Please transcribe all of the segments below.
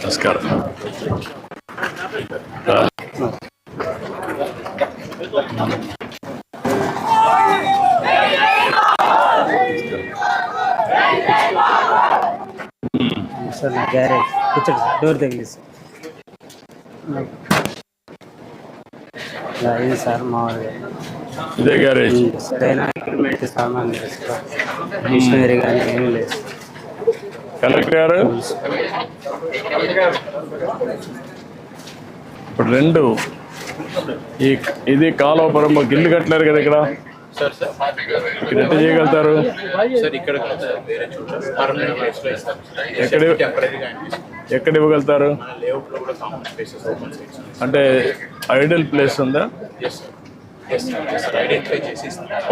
నమస్కారం. సార్ నా గ్యారేజ్ కూర్చోండి సార్, డోర్ తగిలిసి ఇది సార్ మామూలుగా ఇదే గ్యారేజ్. సరైన ఎక్విప్మెంట్ సామాన్ లేదు సార్, మిషనరీ కానీ ఏమీ లేదు. కలెక్టర్ గారు ఇప్పుడు రెండు ఇది కాలువపురం గిల్లు కట్టలేరు కదా ఇక్కడ, ఇక్కడ ఎట్లా చేయగలుగుతారు? ఎక్కడ ఇవ్వగలుగుతారు? అంటే ఐడియల్ ప్లేస్ ఉందా?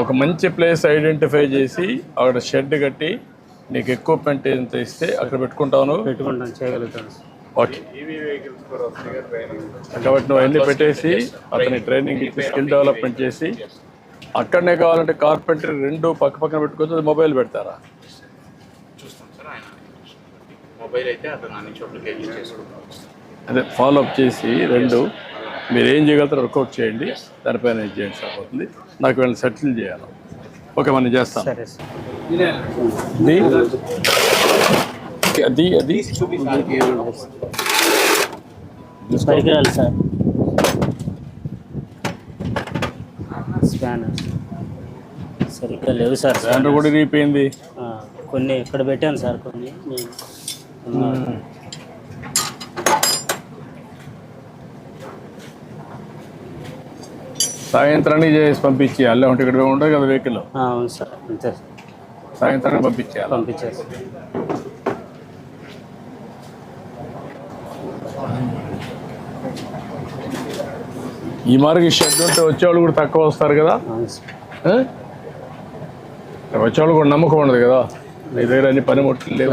ఒక మంచి ప్లేస్ ఐడెంటిఫై చేసి అక్కడ షెడ్ కట్టి నీకు ఎక్విప్మెంట్ ఎంత ఇస్తే అక్కడ పెట్టుకుంటాను. చేయగలుగుతాను. ఓకే, కాబట్టి నువ్వు అన్నీ పెట్టేసి అతని ట్రైనింగ్ ఇచ్చి స్కిల్ డెవలప్మెంట్ చేసి అక్కడనే కావాలంటే కార్పెంటరీ రెండు పక్క పక్కన పెట్టుకోవచ్చు. మొబైల్ పెడతారా? అదే ఫాలో అప్ చేసి రెండు మీరు ఏం చేయగలుగుతారో వర్కౌట్ చేయండి, దానిపైన ఏం చేయండి సరిపోతుంది. నాకు వీళ్ళని సెటిల్ చేయాలి. ఓకే, మనం చేస్తాం. అది అది పరికరాలు సార్, స్పానర్ సరిగ్గా లేవు సార్. స్పానర్ కూడా ఇరిగిపోయింది. కొన్ని ఇక్కడ పెట్టాను సార్, కొన్ని సాయంత్రానికి చేసి పంపించేయాలి. అంటే ఇక్కడ ఉంటుంది కదా వెహికల్. అవును సార్, అంతే సార్. సాయంత్రానికి పంపించేయాలి. పంపించేసి ఈ మార్గం షెడ్ ఉంటే వచ్చేవాళ్ళు కూడా తక్కువ వస్తారు కదా. వచ్చేవాళ్ళు కూడా నమ్మకం ఉండదు కదా, నీ దగ్గర అన్ని పనిముట్లు లేవు.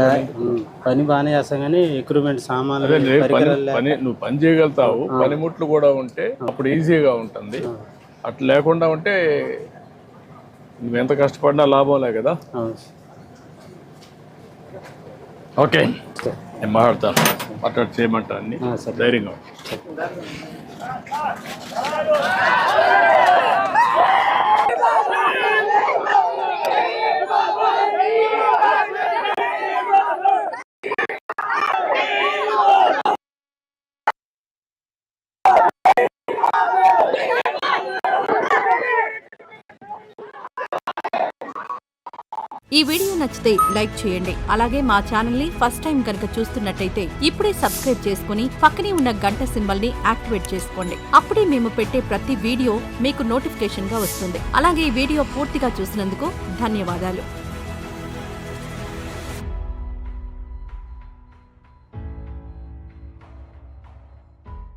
పని బాగానే చేస్తాం కానీ ఎక్విప్మెంట్ సామాన్లు పని నువ్వు పని చేయగలుగుతావు, పనిముట్లు కూడా ఉంటే అప్పుడు ఈజీగా ఉంటుంది. అట్లా లేకుండా ఉంటే నువ్వు ఎంత కష్టపడినా లాభంలే కదా. ఓకే, నేను మాట్లాడతాను. మాట్లాడి చేయమంటా అన్ని ధైర్యంగా. ఈ వీడియో నచ్చితే లైక్ చేయండి. అలాగే మా ఛానల్ ని ఫస్ట్ టైం కనుక చూస్తున్నట్టయితే ఇప్పుడే సబ్స్క్రైబ్ చేసుకుని పక్కనే ఉన్న గంట సింబల్ ని యాక్టివేట్ చేసుకోండి. అప్పుడే మేము పెట్టే ప్రతి వీడియో మీకు నోటిఫికేషన్ గా వస్తుంది. అలాగే ఈ వీడియో పూర్తిగా చూసినందుకు ధన్యవాదాలు.